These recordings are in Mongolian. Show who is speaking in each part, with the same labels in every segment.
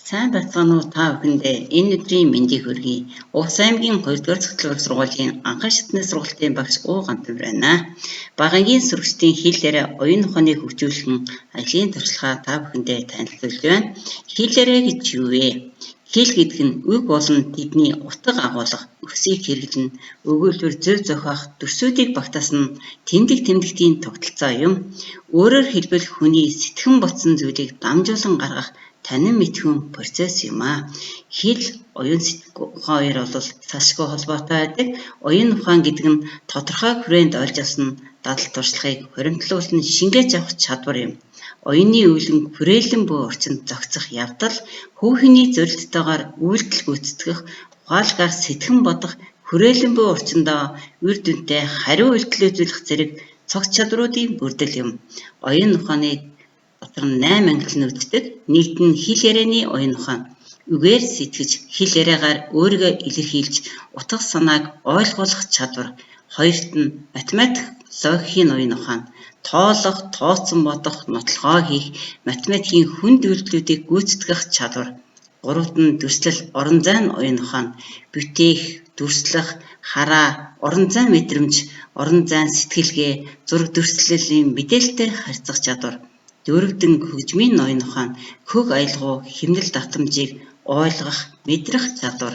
Speaker 1: Сайн бацгаана уу та бүхэндээ энэ өдрийн мэндийг хүргэе. Увс аймгийн 2-р цэцлэг сургуулийн анхан шатны сургалтын багш уу гантан байна. Багангийн сурагчдын хэл яриа оюун ухааныг хөгжүүлэх ажлын туршлагаа та бүхэндээ танилцуулж байна. Хэл яриа гэж юу вэ? Хэл гэдэг нь үг болон тэдний утга агуулга, өсийг хэрэглэн, өгүүлбэр зөв зохиох, төрсүүдийг багтаасан тэмдэгтийн тогтолцоо юм. Өөрөөр хэлбэл хүний сэтгэн ботсон зүйлийг дамжуулан гаргах танин мэдхүйн процесс юм аа. Хэл оюун ухаан хоёр бол салшгүй холбоотой байдаг. Оюун ухаан гэдэг нь тодорхой хүрээнд олж авсан дадал туршлагыг хуримтлуулан шингээж авах чадвар юм. Оюуны үүлэн хүрээлэн буй орчинд зохицох явдал, хүүхний зорилттойгоор үйлдэл гүйцэтгэх, ухаалгаар сэтгэн бодох, хүрээлэн буй орчиндөө үр дүнтэй хариу үйлдэл үзүүлэх зэрэг цогц чадруудын бүрдэл юм. Оюун ухааны дотор 8 ангил нь үздэг. Нийт нь хэл ярианы оюун ухаан. Үгээр сэтгэж, хэл яриагаар өөрийгөө илэрхийлж, утга санааг ойлгуулах чадвар. Хоёрт нь математик, логикийн оюун ухаан. Тоолох, тооцсон бодох, нотлохоо хийх, математикийн хүнд үйлдэлүүдийг гүйцэтгэх чадвар. Гуравт нь дүрслэл, орон зайн оюун ухаан. Бүтээх, дүрслэх, хараа, орон зайн мэдрэмж, орон зайн сэтгэлгээ, зураг дүрслэлийн мэдээлэлтэй харьцах чадвар. Дөрөвдөн хөгжмийн оюун ухаан. Хөг аялгау, хэмнэл давтамжийг ойлгох, мэдрэх чадвар.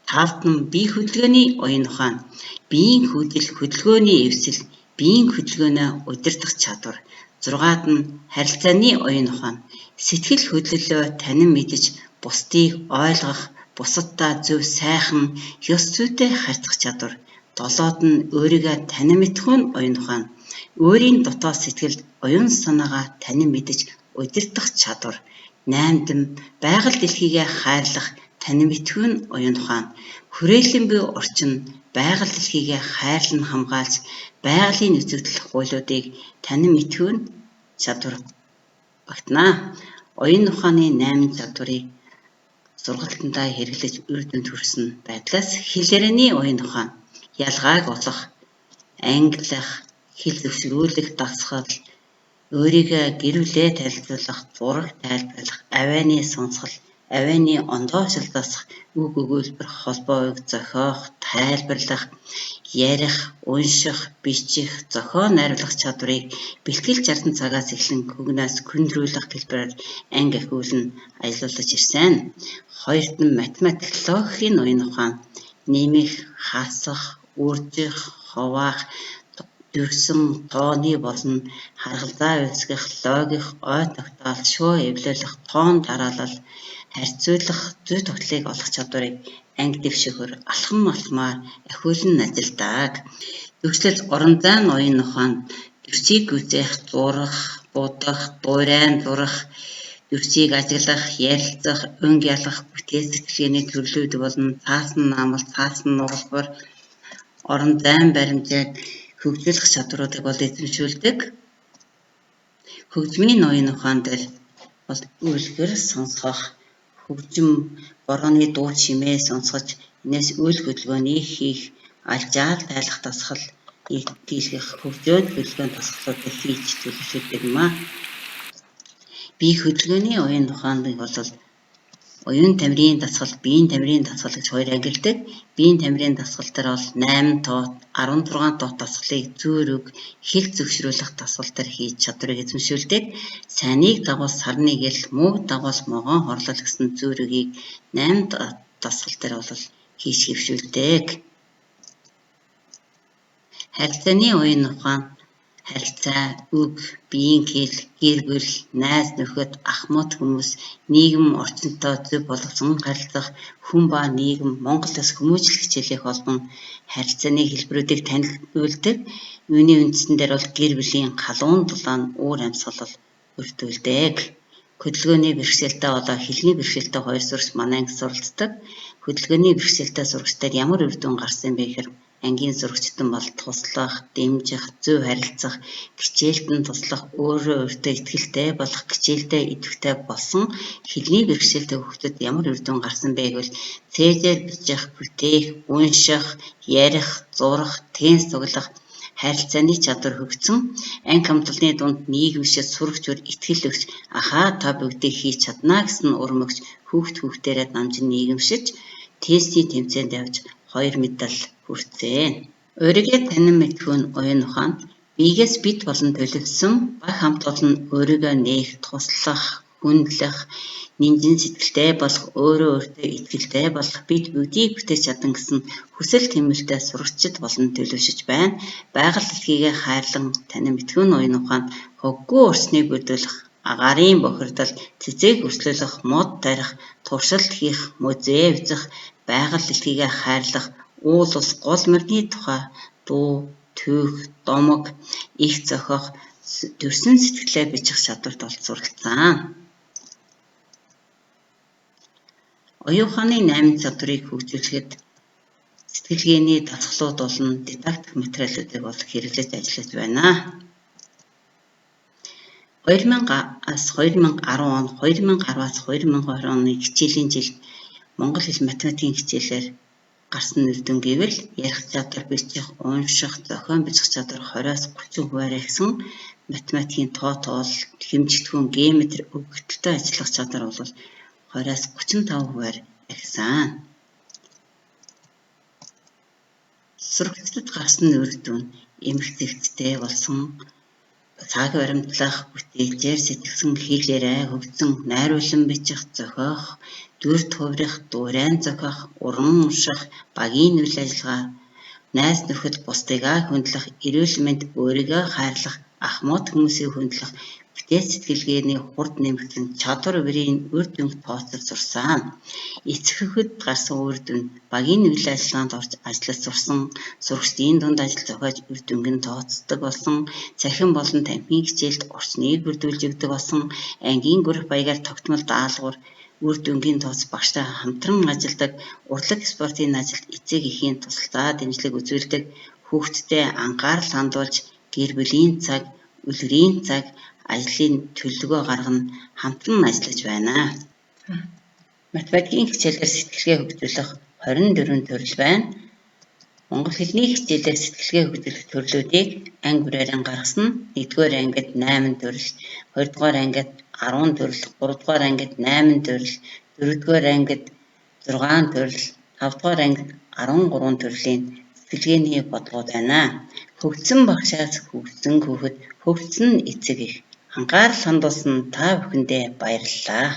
Speaker 1: Тавд нь бие хөдөлгөөний оюун ухаан. Биеийн хөдөл, хөдөлгөөний эвсэл, биеийн хөдөлгөөнөө удирдах чадвар. Зургаад нь харилцааны оюун ухаан. Сэтгэл хөдлөлөө танин мэдэж, бусдыг ойлгох, бусадтай зөв сайхан, ёс зүйтэй харьцах чадвар. Долоод нь өөрийгөө танин мэдхүйн оюун ухаан. Өөрийн дотоод сэтгэлд оюун санаагаа танин мэдэж удирдах чадвар. 8-д нь байгаль дэлхийгээ хайрлах, танин мэдхүйн оюун ухаан. Хүрээлэн буй орчин, байгаль дэлхийгээ хайрлан хамгаалж, байгалийн үзэгдэл хуулиудыг танин мэдхүйн чадвар багтана. Оюун ухааны 8 чадварыг сургалтандаа хэрэглэж үр дүнд хүрсэн байдлаас хэл ярианы оюун ухаан. Ялгааг олох, ангилах, хэл зөвшрүүлэх дасгал, өөрийгөө гэрүүлээ танилцуулах, зураг тайлбарлах, авианы сонсгол, авианы ондоошил засах, үг өгүүлбэр холбоог зохиох, тайлбарлах, ярих, унших, бичих, зохион найруулах чадварыг бэлтгэл 60 цагаас эхлэн хөгнөөс күндрүүлэх хэлбэрээр анги ахиулан аялуулж ирсэн. Хоёрт нь математик, логикийн оюун ухаан. Нэмэх, хасах, үржих, хуваах, дүрсэн, тооны болон харгалзаа үүсгэх, логик, ой тогтоол, шуу эвлүүлэх, тоон дараалал, харьцуулах, зүй тогтлыг олох чадварыг анги дэвшихөр алхам алхмаар ахиулан ажилдаг. Дүрслэл, орон зайн оюун ухаан. Дүрсийг үзэх, зурах, будах, дуурайн зурах, дүрсийг ажиглах, ярилцах, өнг ялах, бүтээл сэтгэлгээний төрлүүд болон цаасан наамал, цаасан нугалбар, орон зайн баримжааг хөгжүүлэх чадваруудыг бол эзэмшүүлдэг. Хөгжмийн оюун ухаан дээр бол үйлгэр сонсгох, хөгжим, борооны дуу чимээ сонсгож, энэс үйл хөдөлгөөний хийх, алжаал тайлах дасгал хийлгэх, хөгжөөд хөдөлгөөний дасгалуудыг хийж төлөвшүүлдэг юм аа. Бие хөдөлгөөний оюун ухааныг бол оюун тамирын дасгал, биеийн тамирын дасгал гэж хоёр ангилдаг. Биеийн тамирын дасгал дээр бол 8 тоот, 16 тоот дасгалыг зүүрэг, хэл зөвшрүүлэх дасгал дээр хийж чадварыг эзэмшүүлдэг. Сайныг дагуул сарны гэл, мууг дагуул могоон хорлол гэсэн зүүргийг 8 дасгал дээр бол хийж хэвшүүлдэг. Харилцааны оюун ухаан. Харилцаа, үг, биеийн хэл, гэр бүл, найз нөхөд, ах мод хүмүүс, нийгэм орчинтой зөв болгосон харилцах, хүн ба нийгэм, Монгол улс хүмүүжил хичээлийнх холбон харилцааны хэлбэрүүдийг танилцуулдаг. Үүний үндсэн дээр бол гэр бүлийн халуун дулаан уур амьсгал бүрдүүлдэг. Хөдөлгөөний бэрхшээлтэй болоо хэлний бэрхшээлтэй хоёр сурагч манай анги суралцдаг. Хөдөлгөөний бэрхшээлтэй сурагчдад ямар үр дүн гарсан бэ гэхээр ангийн сурагчдан бол туслах, дэмжих, зөв харилцах, хичээлдэн туслах, өөрөө өөртөө итгэлтэй болох, хичээлдээ идэвхтэй болсон хэлний бэрхшээлтэй хүүхдүүд ямар үр дүн гарсан бэ гэвэл цээжээр бичих, бүтээх, унших, ярих, зурах, теннис тоглох, харилцааны чадвар хөгжсөн, анги хамтлагны дунд нийгэмшил сурагч бүр итгэл өгч та бүгдийг хийж чадна гэсэн урам өгч хүүхдээрээ намжин нийгэмшиж тестийн тэмцээнд явж 2 медаль хүртээ. Өөрийгөө танин мэдхүүн оюун ухаанд биегээс бит болон төлөвлөсөн баг хамт олон өөрийгөө нээх, туслах, хүндлэх, нинжин сэтгэлтэй болох, өөртөө итгэлтэй болох, бид бүгдийг бүтээж чадна гэсэн хүсэл тэмүүлтэй сурагчид болон төлөвшөж байна. Байгаль дэлхийгээ хайрлан танин мэдхүүн оюун ухаанд хоггүй өрснийг бүрдүүлэх, агаарын бохирдол, цэцэг өрслөлөх, мод тарих, туршилт хийх, музей үзэх, байгаль дэлхийгээ хайрлах, уул ус гол мөрний тухай дуу, түүх, домог, их зохиох, төрсөн сэтгэлээ бичих чадварт олж суралцсан. Оюун ухааны 8 чадварыг хөгжүүлэхэд сэтгэлгээний дасгалууд болон дидактик материалуудыг бол хэрэглэж ажиллаж байна. 2010-аас 2020 оны хичээлийн жил Монгол хэл математикийн хичээлээр гарсан үр дүн гэвэл ярих чадвар, бичих, унших, зохион бичих чадвар 20-аас 30 хувиар ихсэн, математикийн тоо тоол, хэмжигдэхүүн, геометри, өгөгдөлтөй ажиллах чадвар бол 20-аас 35 хувиар ихсэн. Сурагчдад гарсан үр дүн эмгэгтэй болсон, цаг баримтлах, бүтээлчээр сэтгэгдсэн, хэл яриа хөгжсөн, найруулан бичих, зохиох, дүр туврах, дуурайн зохиох, уран унших, багийн үйл ажиллагаа, найз нөхөд бусдыг хүндлэх, эрүүл мэнд, өөрийгөө хайрлах, ах мод хүмүүсийг хүндлэх, бүтэц сэтгэлгээний хурд нэмэгдэн чадвар бүрийн үр дүнг тооцож сурсан. Эцэгхэд гарсан үр дүн багийн үйл ажиллагаанд орж ажиллаж сурсан, сурагчдын дунд ажил зохиож үр дүнг нь тооцдог болсон, цахим болон тамхины хичээлд орчныг бүрдүүлж өгдөг болсон, ангийн групп баягаар тогтмол даалгавар үр дүнгийн тооц багштай хамтран ажилдаг, урлаг спортын ажилд эцэг эхийн тусалцаа дэмжлэг үзүүлдэг, хүүхдтэй анхаарал хандуулж гэр бүлийн цаг, үлгэрийн цаг, ажлын төлөвлөгөө гаргана, хамтран ажиллаж байна. Математикийн хичээлээр сэтгэлгээ хөгжүүлэх 24 төрөл байна. Монгол хэлний хичээлээр сэтгэлгээ хөгжүүлэх төрлүүдийг анги бүрээрээ гаргасан. 1-р ангид 8 төрөл, 2-р ангид 10 төрөл, 3-р ангид 8 төрөл, 4-р ангид 6 төрөл, 5-р ангид 13 төрлийн сэтгэлгээний бодлогод байна. Хөгжсөн багшаас хөгжсөн хүүхэд, хөгжсөн эцэг эх. Анхаарал хандуулсан та бүхэндээ баярлалаа.